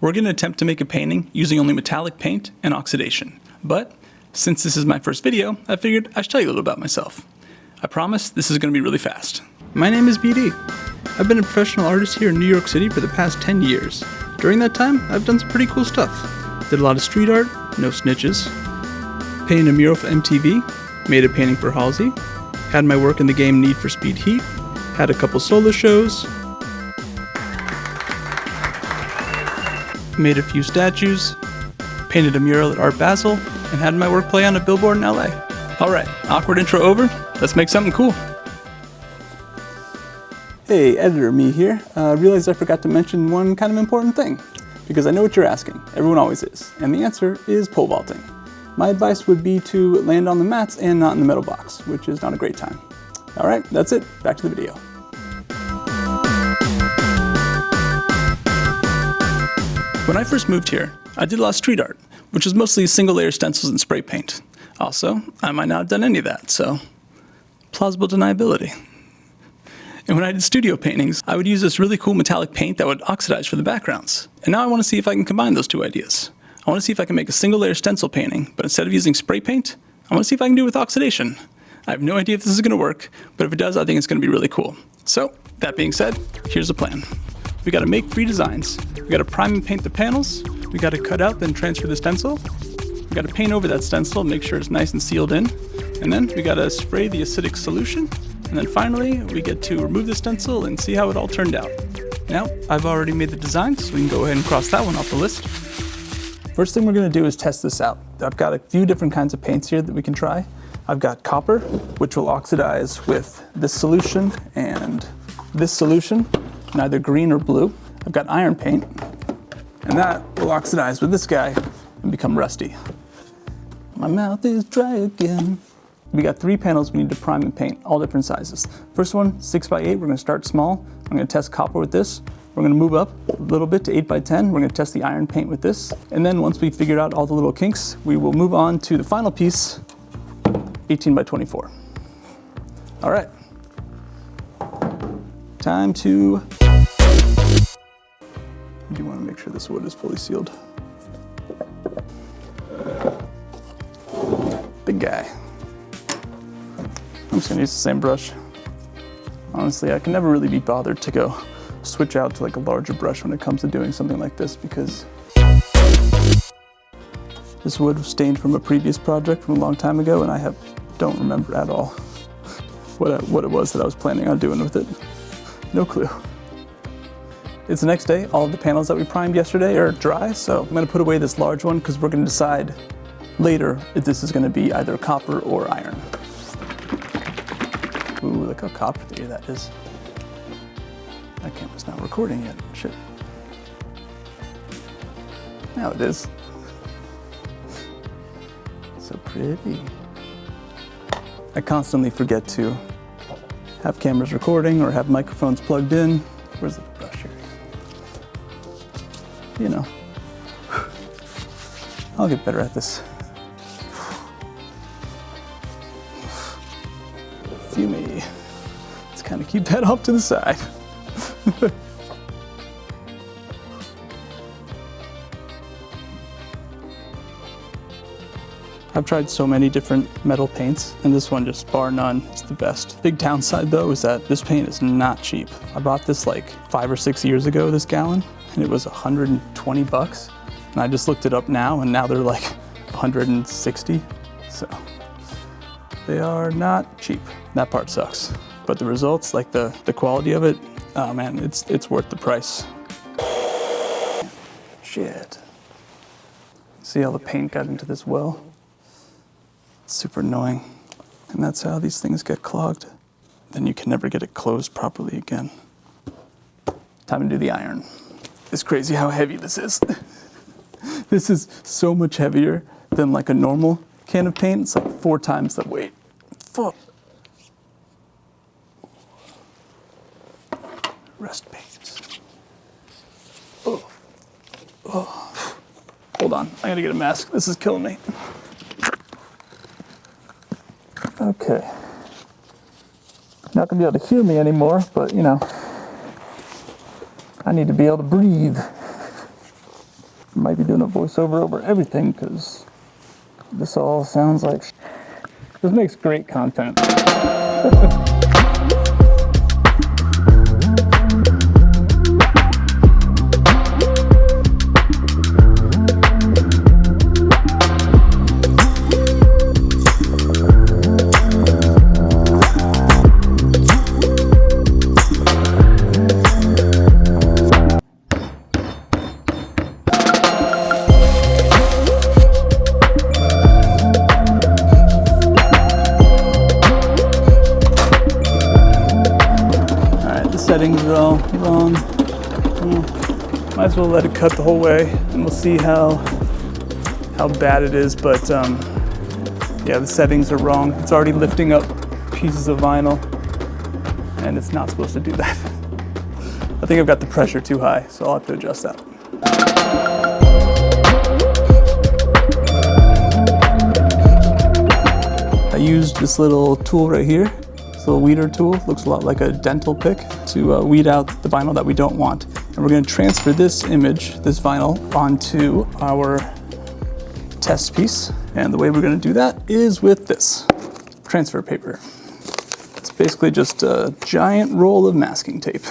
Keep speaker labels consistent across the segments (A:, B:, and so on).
A: we're going to attempt to make a painting using only metallic paint and oxidation. But since this is my first video, I figured I should tell you a little about myself. I promise this is going to be really fast. My name is BD. I've been a professional artist here in New York City for the past 10 years. During that time, I've done some pretty cool stuff. Did a lot of street art, no snitches. Painted a mural for MTV, made a painting for Halsey, had my work in the game Need for Speed Heat, had a couple solo shows, made a few statues, painted a mural at Art Basel, and had my work play on a billboard in LA. Alright, awkward intro over, let's make something cool. Hey, editor me here. Realized I forgot to mention one kind of important thing, because I know what you're asking. Everyone always is. And the answer is pole vaulting. My advice would be to land on the mats and not in the metal box, which is not a great time. Alright, that's it. Back to the video. When I first moved here, I did a lot of street art, which was mostly single layer stencils and spray paint. Also, I might not have done any of that, so plausible deniability. And when I did studio paintings, I would use this really cool metallic paint that would oxidize for the backgrounds. And now I want to see if I can combine those two ideas. I want to see if I can make a single layer stencil painting, but instead of using spray paint, I want to see if I can do it with oxidation. I have no idea if this is going to work, but if it does, I think it's going to be really cool. So, that being said, here's the plan. We got to make 3 designs. We got to prime and paint the panels. We got to cut out, then transfer the stencil. We got to paint over that stencil, make sure it's nice and sealed in. And then we got to spray the acidic solution. And then finally, we get to remove the stencil and see how it all turned out. Now, I've already made the design, so we can go ahead and cross that one off the list. First thing we're going to do is test this out. I've got a few different kinds of paints here that we can try. I've got copper, which will oxidize with this solution and this solution, neither green or blue. I've got iron paint, and that will oxidize with this guy and become rusty. My mouth is dry again. We got 3 panels we need to prime and paint, all different sizes. First one, 6x8, we're going to start small. I'm going to test copper with this. We're going to move up a little bit to 8x10. We're going to test the iron paint with this. And then once we've figured out all the little kinks, we will move on to the final piece, 18x24. All right. Time to... I do want to make sure this wood is fully sealed. Big guy. I'm just going to use the same brush. Honestly, I can never really be bothered to go switch out to like a larger brush when it comes to doing something like this, because this wood was stained from a previous project from a long time ago, and I don't remember at all what it was that I was planning on doing with it. No clue. It's the next day. All of the panels that we primed yesterday are dry, so I'm going to put away this large one because we're going to decide later if this is going to be either copper or iron. Ooh, look how coppery that is. That camera's not recording yet. Shit. Now it is. So pretty. I constantly forget to have cameras recording or have microphones plugged in. Where's the brush here? You know. I'll get better at this. Fumey. Let's kind of keep that off to the side. I've tried so many different metal paints, and this one, just bar none, is the best. Big downside though is that this paint is not cheap. I bought this like 5 or 6 years ago, this gallon, and it was 120 bucks. And I just looked it up now, and now they're like 160. So they are not cheap. That part sucks. But the results, like the quality of it, oh man, it's worth the price. Shit. See how the paint got into this well? It's super annoying. And that's how these things get clogged. Then you can never get it closed properly again. Time to do the iron. It's crazy how heavy this is. This is so much heavier than like a normal can of paint. It's like 4 times the weight. Fuck. Rust paint. Oh. Oh. Hold on, I gotta get a mask. This is killing me. Okay. Not gonna be able to hear me anymore, but you know, I need to be able to breathe. doing a voiceover over everything because this all sounds like this makes great content. Settings are all wrong. Might as well let it cut the whole way, and we'll see how bad it is. But yeah, the settings are wrong. It's already lifting up pieces of vinyl, and it's not supposed to do that. I think I've got the pressure too high, so I'll have to adjust that. I used this little tool right here. This little weeder tool, looks a lot like a dental pick, to weed out the vinyl that we don't want. And we're going to transfer this image, this vinyl, onto our test piece. And the way we're going to do that is with this transfer paper. It's basically just a giant roll of masking tape.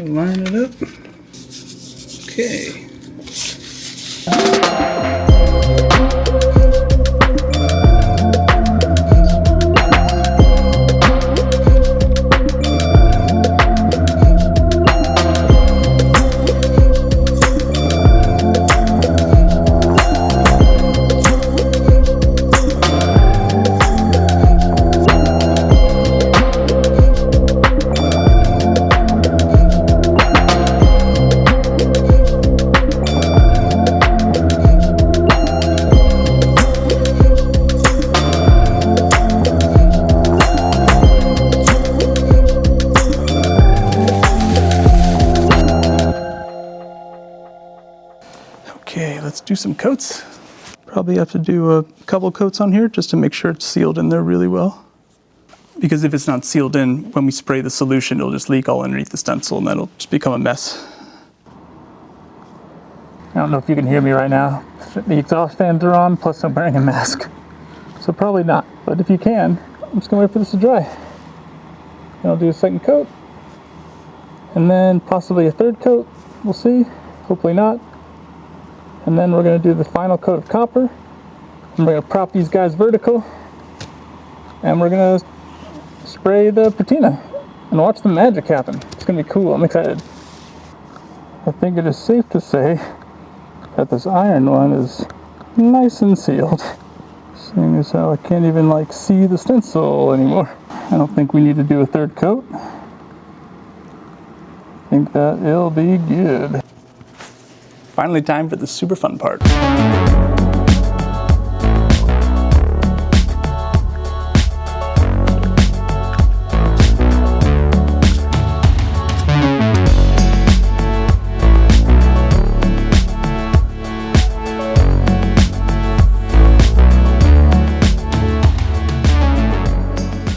A: Line it up. Okay. Okay, let's do some coats. Probably have to do a couple coats on here just to make sure it's sealed in there really well. Because if it's not sealed in, when we spray the solution, it'll just leak all underneath the stencil and that'll just become a mess. I don't know if you can hear me right now. The exhaust fans are on, plus I'm wearing a mask. So probably not, but if you can, I'm just gonna wait for this to dry. And I'll do a second coat. And then possibly a third coat, we'll see, hopefully not. And then we're going to do the final coat of copper. And we're going to prop these guys vertical. And we're going to spray the patina and watch the magic happen. It's going to be cool. I'm excited. I think it is safe to say that this iron one is nice and sealed. Seeing as how I can't even see the stencil anymore. I don't think we need to do a third coat. I think that it'll be good. Finally time for the super fun part.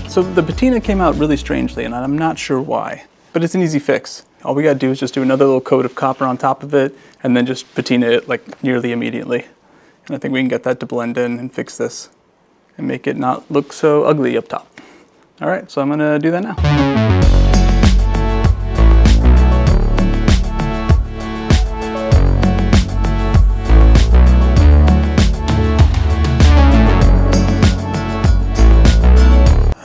A: So the patina came out really strangely, and I'm not sure why, but it's an easy fix. All we gotta do is just do another little coat of copper on top of it, and then just patina it nearly immediately. And I think we can get that to blend in and fix this and make it not look so ugly up top. All right, so I'm gonna do that now.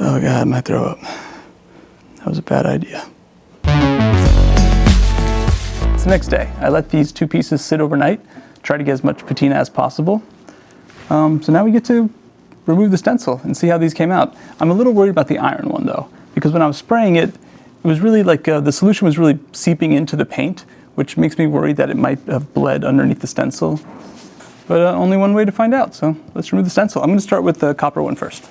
A: Oh God, I might throw up. That was a bad idea. It's the next day. I let these two pieces sit overnight, try to get as much patina as possible. So now we get to remove the stencil and see how these came out. I'm a little worried about the iron one though, because when I was spraying it, it was really the solution was really seeping into the paint, which makes me worried that it might have bled underneath the stencil. But only one way to find out, so let's remove the stencil. I'm gonna start with the copper one first.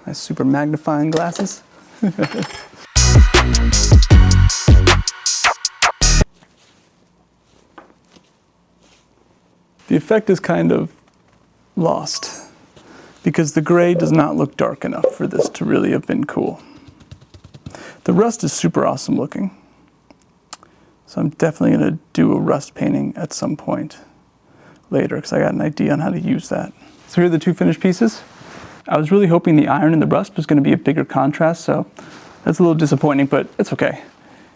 A: Nice super magnifying glasses. The effect is kind of lost because the gray does not look dark enough for this to really have been cool. The rust is super awesome looking. So I'm definitely going to do a rust painting at some point later because I got an idea on how to use that. So here are the two finished pieces. I was really hoping the iron and the rust was going to be a bigger contrast, so that's a little disappointing, but it's okay.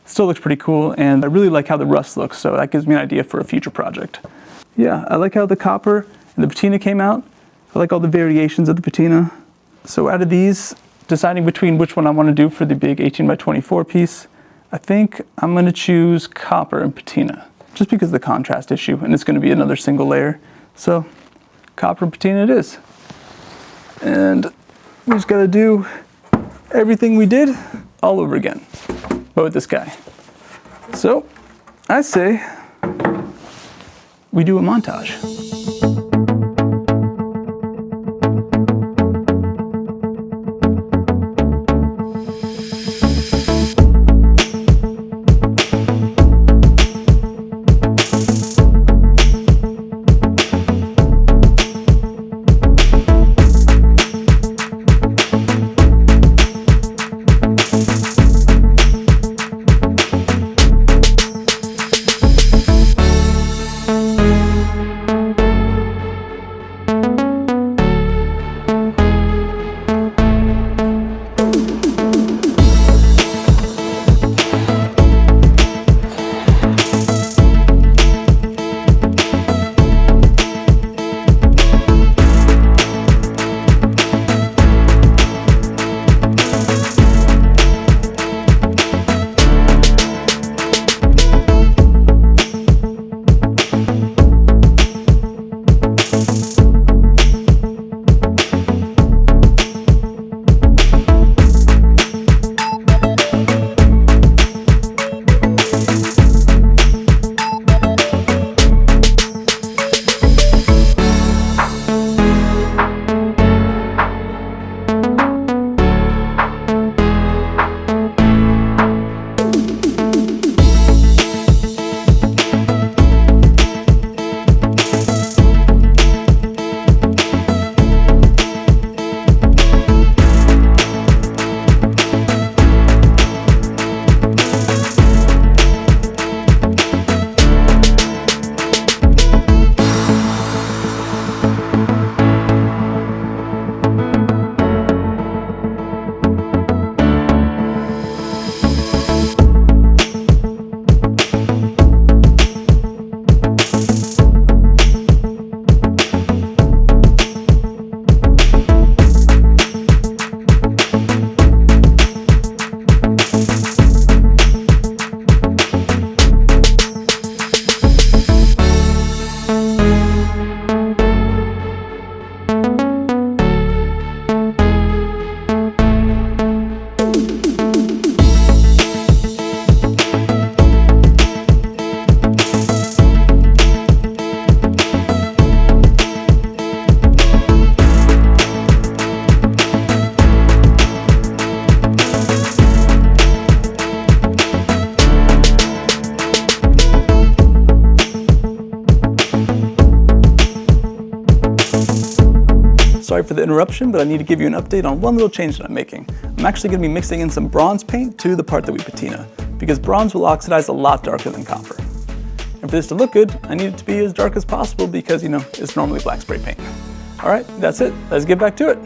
A: It still looks pretty cool, and I really like how the rust looks, so that gives me an idea for a future project. Yeah, I like how the copper and the patina came out. I like all the variations of the patina. So out of these, deciding between which one I want to do for the big 18x24 piece, I think I'm going to choose copper and patina, just because of the contrast issue, and it's going to be another single layer. So copper and patina it is. And we just got to do everything we did all over again, but with this guy. So I say we do a montage. Sorry for the interruption, but I need to give you an update on one little change that I'm making. I'm actually going to be mixing in some bronze paint to the part that we patina, because bronze will oxidize a lot darker than copper. And for this to look good, I need it to be as dark as possible because, you know, it's normally black spray paint. All right, that's it. Let's get back to it.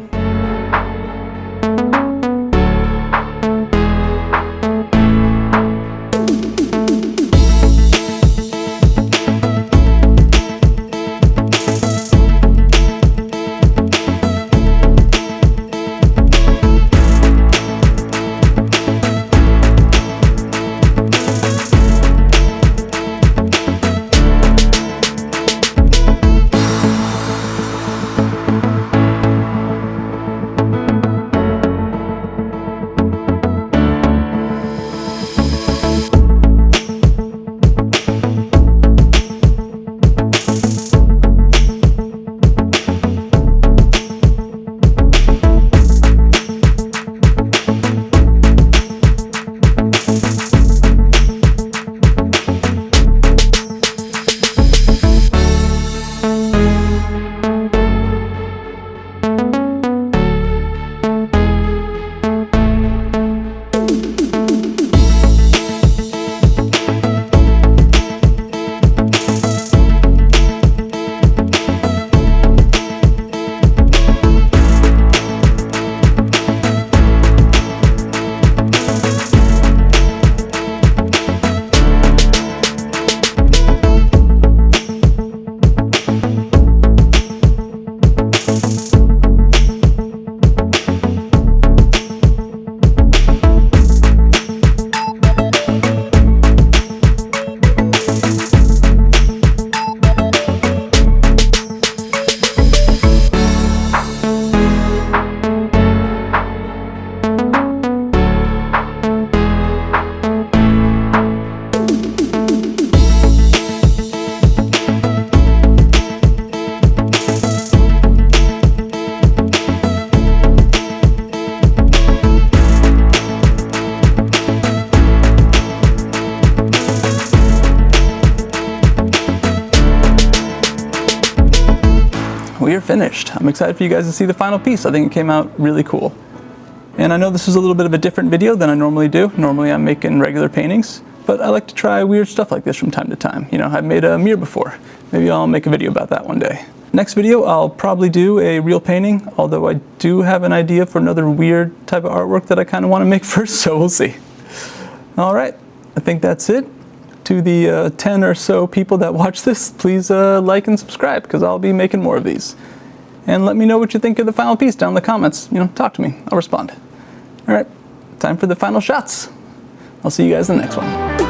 A: we are finished. I'm excited for you guys to see the final piece. I think it came out really cool. And I know this is a little bit of a different video than I normally do. Normally I'm making regular paintings, but I like to try weird stuff like this from time to time. You know, I've made a mirror before. Maybe I'll make a video about that one day. Next video, I'll probably do a real painting, although I do have an idea for another weird type of artwork that I kind of want to make first, so we'll see. All right, I think that's it. To the 10 or so people that watch this, please like and subscribe, because I'll be making more of these. And let me know what you think of the final piece down in the comments. You know, talk to me. I'll respond. All right, time for the final shots. I'll see you guys in the next one.